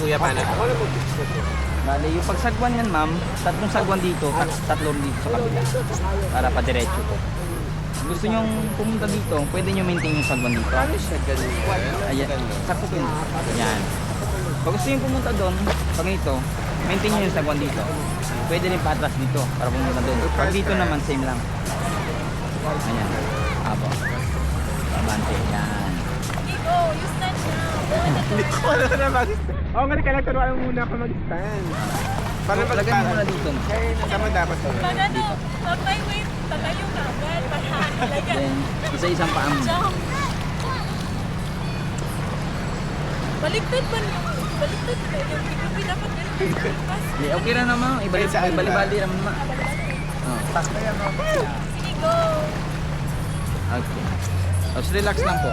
kuya, paano? Ako na Bale, yung pagsagwan yan ma'am, tatlong sagwan dito, tatlong dito sa kabila. Para pa diretso po. Gusto nyong pumunta dito, pwede nyo maintain yung sagwan dito. Paano siya ganun? Ayan, sakto po yun. Yan. Pag gusto nyo pumunta doon, pag ito, maintain nyo yung sagwan dito. Pwede rin patras dito, para pumunta doon. Pag dito naman, same lang. Ayan. Abo. Babante. Yan. Go, you stand now. Hindi ko alam na mag-stand. Oo nga, kailangan turuan muna ako mag-stand. Para Lagay mo muna dito. Tama dapat to. Pag ano, pag may wait, tatayo ka agad. Pagkakalaga. Then, isa-isang paa mo. Jump. Baliktad ba niyo? Baliktad ba? Yung hindi dapat ganun. Yeah, okay na naman. Ibali-bali naman naman. Oh. Sige, go. Okay. Tapos relax lang po.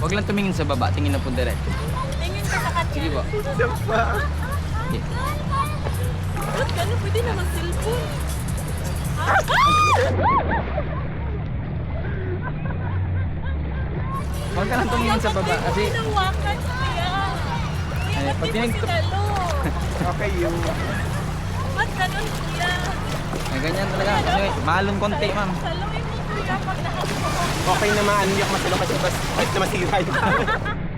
Huwag lang tumingin sa baba. Tingin na po diretso. Tingin ka sa kanya. Sige po. Okay. Ba't gano'n? Pwede na mag-cellphone. Huwag ka lang tumingin sa baba. Kasi, Pinawakan kuya. Ay, Kuya, pag ba't di mo tinag- sinalo? Okay, yun. Ba't gano'n kuya? ganyan talaga. Kasi mahalong konti ma'am. Saluhin mo kuya pag nakapagpapag. Okay na maano yung masalo kasi bas na masira yung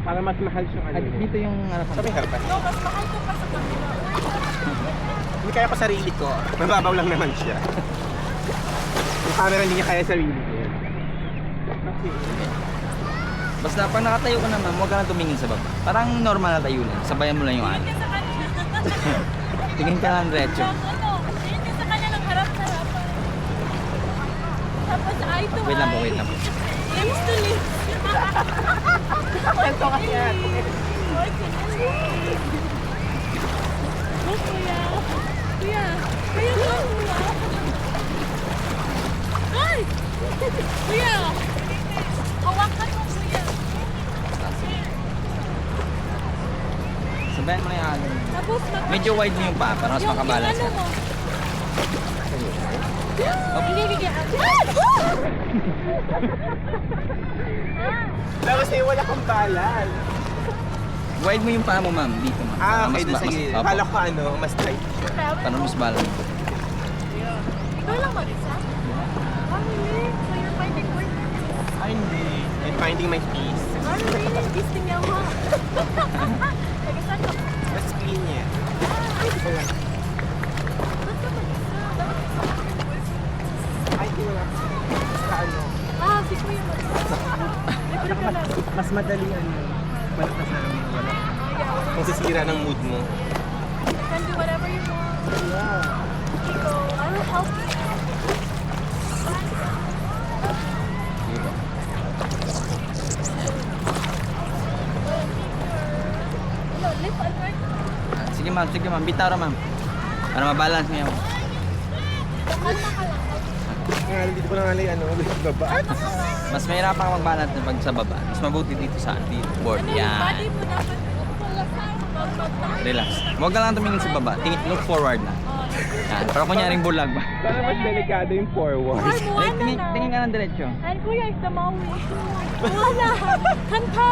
para mas mahal siyang ano. Dito yung harapan. Sabi harapan. No, mas mahal ko pa sa kanila. Hindi kaya ko sarili ko. Mababaw lang naman siya. Yung camera hindi niya kaya sarili ko. Okay. Basta pag nakatayo ka naman, huwag ka na tumingin sa baba. Parang normal na tayo lang. Sabayan mo lang yung ano. Tingin ka sa kanya. Tingin ka lang diretso. Tingin ka sa kanya ng harap-harapan. Tapos eye to eye. Wait lang po, wait lang po. Lips to lips. Ito kasi yan. Oh, kuya. Kuya. Kuya, go, kuya. Ay! Kuya! Hawakan mo, kuya. Sabayan mo lang yung ano. Tapos Medyo wide mo yung paa para mas makabalance ka. Yung ano mo. Hindi. Tapos eh, wala kang balance. Wide mo yung paa mo ma'am. Dito ma'am. Para Okay, doon sa gilid. opo. Kala ko ano, mas tight siya. Para mas balance. Ikaw lang mag-isa? Oh, really? So you're finding work? Ay, hindi. I'm finding my peace. Oh, really? Gisting niya mo. Nag-isa ka. Mas clean niya. Ba't ka mag-isa? Dapat kasama mo yung boyfriend. Ay, hindi wala. Basta ano. Ah, si Kuya mag-isa. Libre ka lang. Mas madali ano. Wala ka sa amin. Wala. Kung sisira ng mood mo. You can do whatever you want. Yeah. Go. I will help you. No, lift and right. Sige ma'am. Bitara ma'am. Para mabalance niya mo. Kalma ka lang. Nga, dito ko na nga ano, baba. Mas mahirap ka mag-balance na pag sa baba. Mas mabuti dito sa board. Ano yung Yan. body mo dapat mag-back. Relax. Huwag ka lang tumingin sa baba. Look forward na. Yan. Para kunyaring bulag ba? Para mas delikado yung forward. Ay, Moana Tingin na. ka ng diretso. And Kuya is the Maui. Moana! Kanta!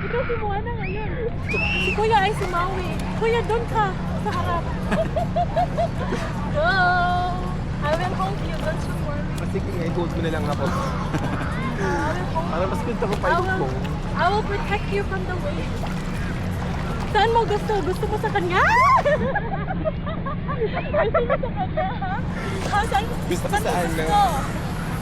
Ikaw si Moana ngayon. Si Kuya ay si Maui. Kuya, doon ka. Sa harap. Go! I will hold you. Don't you worry. Sige, i-hold mo na lang ako. I will hold Para mas good ako pa I yung will, phone. I will protect you from the waves. Saan mo gusto? Gusto mo sa kanya? Gusto mo sa kanya, ha? Ah, saan, Gusto ko saan sa mo ano? gusto?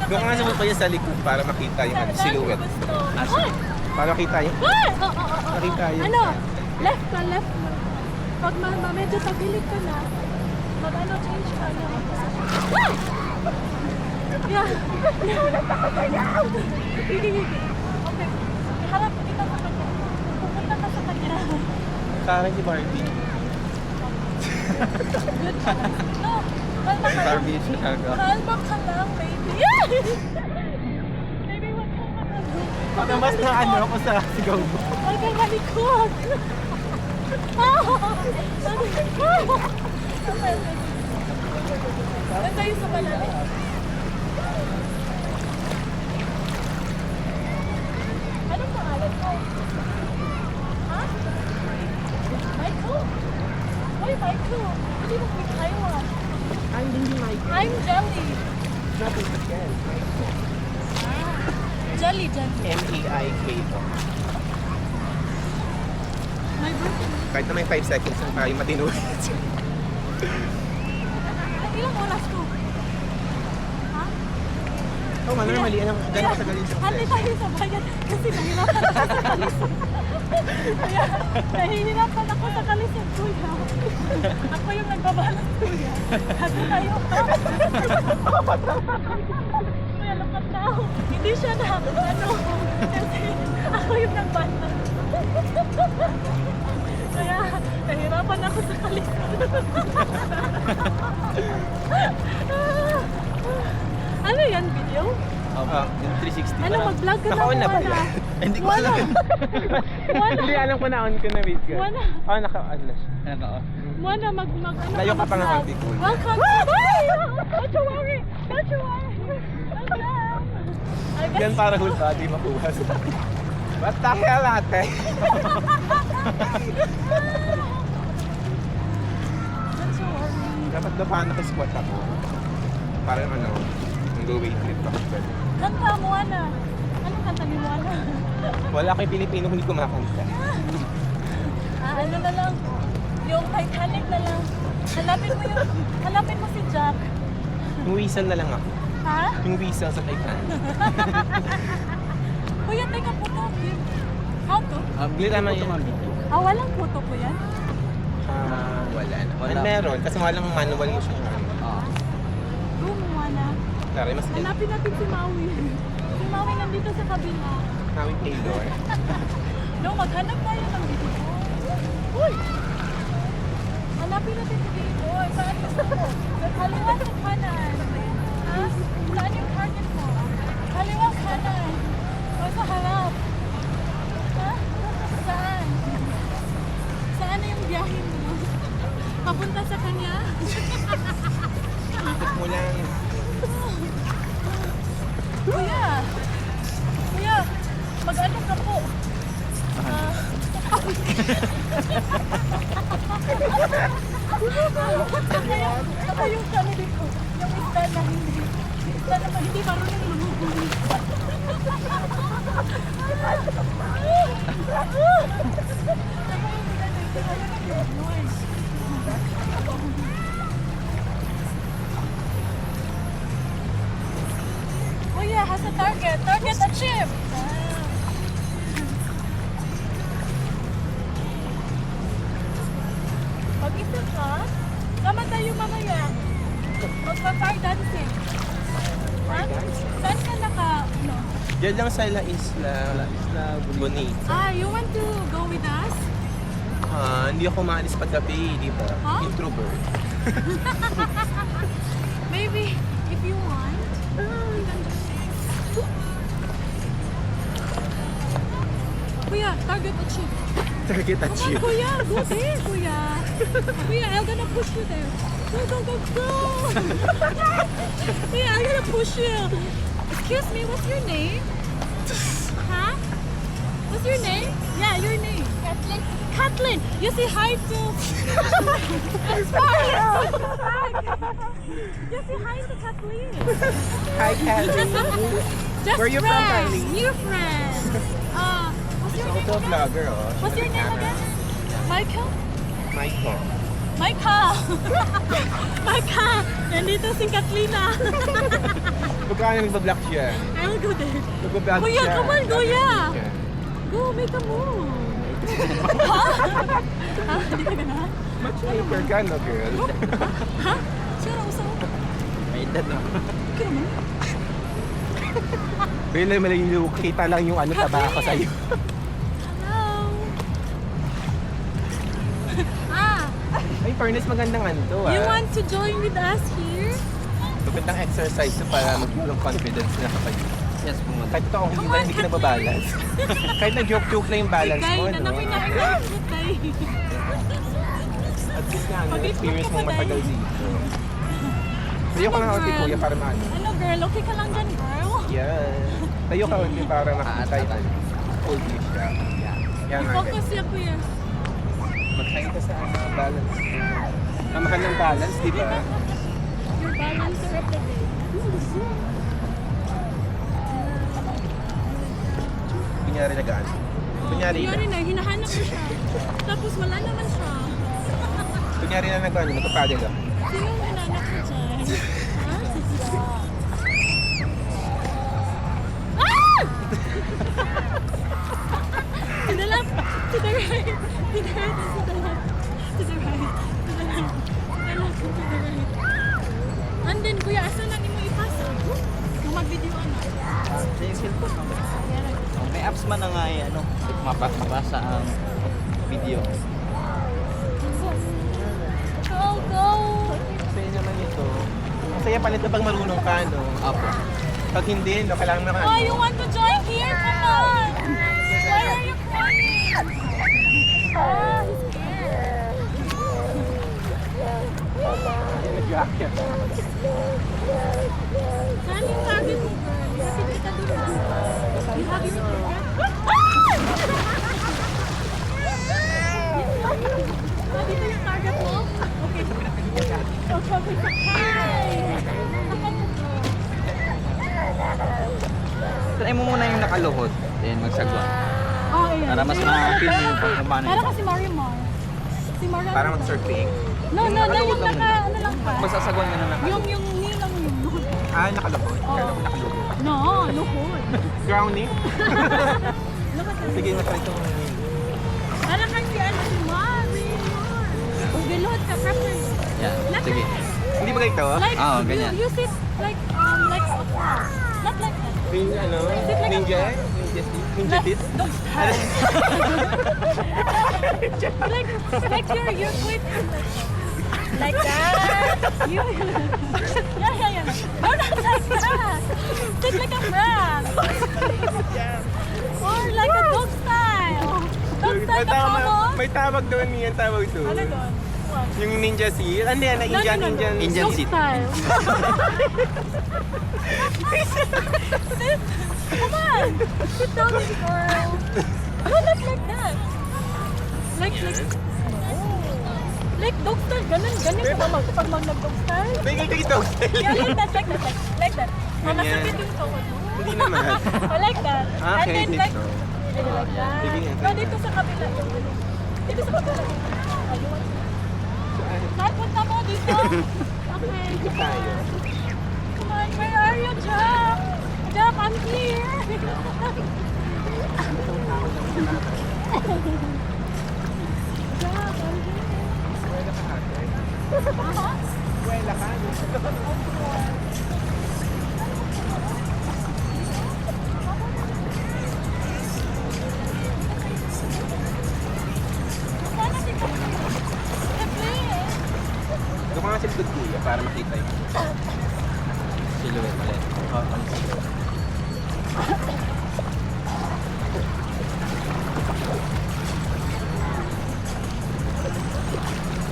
Doon ka nga sa kaya sa likod para makita yung Saan mo silhouette. gusto? Ah, sige. Para makita yung... Ay! Oh. Nakita yun. Ano? Left ka, left mo. Pag medyo tagilid ka na, mag-ano, change ka na. Ah! Yeah. Sige. Okay. Harap kita sa kanya. Pupunta ka sa kanya. Parang si Barbie. Good choice. No, kalma ka lang. Barbie siya talaga. Kalma ka lang, baby. Baby, wag kang matakot. Baka mas na ano ako sa sigaw mo. Wag kang malikot. Saan tayo sa malalim? Anong pangalan mo? Michael. Hindi mo Michaela. I'm hindi Michael. I'm Jelly. Nothing but yan. Jelly, Jelly. M-A-I-K po. My birthday. Kahit na may 5 seconds lang tayo matinulit. Ilang oras ko? Ha? Oh, normally, gano'ng katagal yung Hati success? tayo sa bayan kasi nahirapan ako sa kalisod. Kaya nahihirapan ako sa kalisod, kuya. Ako yung nagbabalot, kuya. Hati tayo. Kuya, lukat na ako. Hindi siya na, ano, kasi ako yung nagbalot. Kaya nahirapan ako sa kalisod. Ano yan, video? Yung 360 Ano, mag-vlog ka na Naka-on na ba Juana? yan? Hindi ko Juana. alam. Hindi alam ko na-on ko na video. Juana. Oh, naka-on na siya. Juana, ano Layo ka pa nga, mag-vlog. Auntie Cool. Welcome to... Don't you worry! Don't you worry! Welcome! I guess... Yan para whole body makuha. What the hell, ate? Don't you worry. Dapat na paano squat ako. Parang ano, go-weight lift ako. Kanta, Moana. Anong kanta ni Moana? Wala kay Pilipino hindi kumakanta. Ano na lang? Yung Titanic na lang. Hanapin mo si Jack. Yung whistle na lang ako. Ha? Yung whistle sa Titanic. Kuya, teka po to. How to? Hindi naman yun. Walang photo po yan? Wala na. Wala. Meron, kasi walang manual mo siya. Go, Moana. Tara, mas Hanapin natin si Maui. Si Maui nandito sa kabila. Nawing Taylor. No, maghanap tayo ng video. Uy! Hanapin natin si Boy. Saan gusto mo? Kaliwa sa kanan. Ha? Saan yung target mo? Kaliwa kanan. O sa harap. Ha? Saan? Saan na yung biyahe mo? Papunta sa kanya? Ikot mo lang. Kuya, mag-ano ka po? Yung kami dito, yung isda na hindi marunong lumubog. Kuya, has a target. Target achieved. Mag-isip ka, sama tayo mamaya. Magpa-fire dancing. Ha? Saan ka ano? Diyan lang sa La Isla Bonita. You want to go with us? Hindi ako maalis paggabi, di ba? Huh? Introvert. Maybe, if you want. Kuya, target achieved. Target Come on, achieved. Kuya, go there, Kuya. Kuya, I'm gonna push you there. Go, go, go, go. Kuya, I'm gonna push you. Excuse me, what's your name? Huh? What's your name? Yeah, your name. Kathleen. Kathleen, you say hi to... You say hi to Kathleen. Hi, Kathleen. Just Where you from, friends, Kathleen? new friends. What's your name Also a again? vlogger, oh. What's your name again? Michael? Michael. Michael! Michael! Nandito si Katlina. Magkano nagbablog siya? I will go there. Nagbablog Kuya, siya. come on, Kuya! Siya. Go, make a move. Hindi ka ganahan? Matchmaker ka, no, girl? Ha? Siya na usaw. May edad no? Kira mo? Pero malayo, kita lang yung ano, taba ko sa'yo. Hello? Ay, fairness, magandang ano to, ah. You want to join with us here? Magandang exercise to para magkaroon confidence na kapag... Yes, pumunta. Kahit ito, hindi Come ba on, hindi ka Kathleen. nababalance? Kahit na joke-joke lang yung balance Kay, mo, no? nanakoy na ang kay. At least na, ano, Pag-ibig experience ka mong pa matagal tayo. dito. Tayo ka nga, Ate girl? Kuya, para maano. Ano girl? Okay ka lang dyan, girl? Yan. Tayo ka, Ate, para makita yung cold siya. Yan nga, Focus siya, kuya. Mag-high ka sa balance. Kamahal ng balance, di ba? Your balancer of the day. Kunyari nagaan. Kunyari Kunyari na. na, hinahanap mo siya. Tapos wala naman siya. Kunyari na nagaan, magpapadel ka. Sino ang hinahanap mo dyan? Ha? Ah! To the left, to the right, to the right, to the left, to the right, to the left, to the left, to the right. And then, kuya, asa na ni mo ipasa? Kung mag-video ano? Sa yung cellphone mo. Oh, may apps man na nga eh, ano, mapasa ang video. Go, go! Masaya naman ito. Masaya pala ito pag marunong ka, no? Apo. Pag hindi, no, kailangan mo Oh, you want to join here? Come on! Why are you crying? Ah, he's scared. Nag-jacket. Saan yung target mo, girl? Kasi kita doon. You have your target? Ah, dito yung target mo? Okay. Okay. Hi! Saan mo, girl? Try mo muna yung nakaluhod, then magsagwa. Oh, ayan. Para mas ma-feel mo yung kung paano Para yun. kasi Mario Mar. Si Mario. Para mag-surfing. No, Yung no, no, nakaluhod yung lang naka, ano lang pa. Magsasagwan ka na nakaluhod. Yung nilang yung luhod. Ah, nakalukod. Oo. Kailangan mo nakalukod. No, luhod. Drowning? Luhod ka. Sige, matry ito. Para kasi ano si Mario Mar. Kung giluhod ka, preference. Yan, Not sige. Hindi ba ito? Like, Oo, ganyan. you sit like a frog. Not like that. Ano? Ninja? Ninja tit? Dog style. like you're quite like that. You yeah. No, not like that. Sit like a frog. Or like a dog style. Dog style ka mo? May tawag doon niyan, tawag doon. Ano doon? What? Yung ninja seat? Hindi, na Indian, No. Indian. Indian Dog seat. style. Sit. Come on. Sit down, girl. No, not like that. Like dog style. Ganun ka ba pag mag-dog style? Tingin dito. Yeah, like that. Mamasakit yung tuhod mo. Hindi naman. I like that. Okay, And then dito. like that. Sige, No, dito sa kabila. Dito sa kabila. Ayun. Saan punta mo dito? Okay. Tayo. Come on, where are you, Jack? Jack, I'm here. Jack, I'm here. Uh-huh. Wala ka. Sana si Kapli. Kapli. Doon ka nga sa likod, kuya, para makita yun. Silhouette ulit.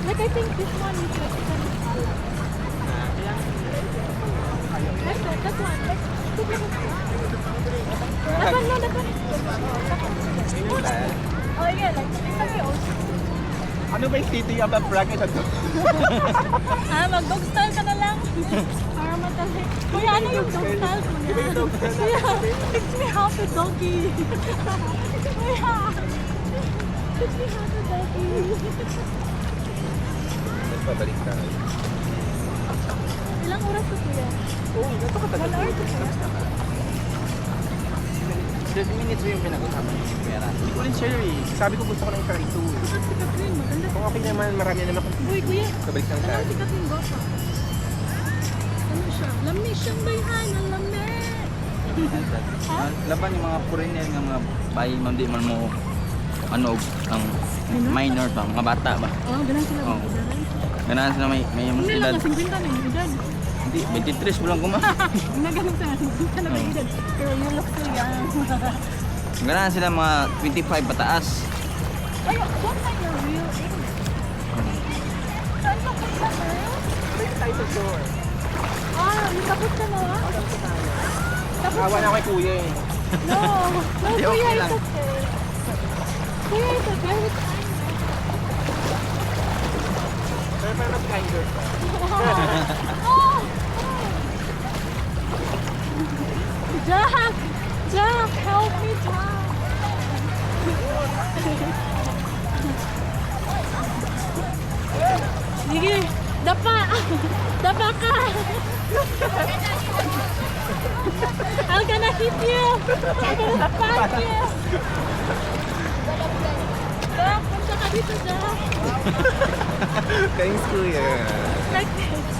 Like I think this one is like kind of color. Like that one. Like, that one, no, that one. Oh yeah, like it's okay also. Ano ba yung city of the frog ito? Mag-dog style ka na lang. Para matali. Kuya, ano yung dog style mo niya? Kuya, teach me how to doggy. Kuya, teach me how to doggy. Pabalik tayo. Ilang oras to, kuya? Oo, ganito ka 1 hour to, kuya? 30 minutes mo yung pinag-usapan niyo si Kuya Ran. Hindi ko rin share eh. Sabi ko gusto ko na i-try ito eh. Saan si Catherine? Maganda. Kung okay naman, marami naman kung Uy, kuya. kabalik lang Ano tayo. si Catherine Gosa? Ano siya? Lami siyang bayhan. Ang lami. Ha? Laban yung mga foreigner nga mga bayi man di man mo ano ang minor pa, mga bata ba. Oh, ganun sila. Oo. Ganun. Ganahan sila may Hindi edad. lang, 50 na yung edad. Hindi, 23 mo lang kuma. Hindi ganun sila, 50 na yung edad. Pero you look so young. Ganahan sila mga 25 pataas. Ay, what are your real age? Saan ka punta, girl? Balik tayo sa door. Ah, nakapot ka na? Tapos Awa na kay kuya eh. No, no, Hindi, kuya, okay it's lang. okay. Kuya, it's okay. It's fine. Oh! Jack! Jack, help me, Jack! Sige, dapa! Dapa ka! I'm gonna hit you! I'm gonna spank you! Jack, punta ka dito, Jack! Thanks, kuya. Like this.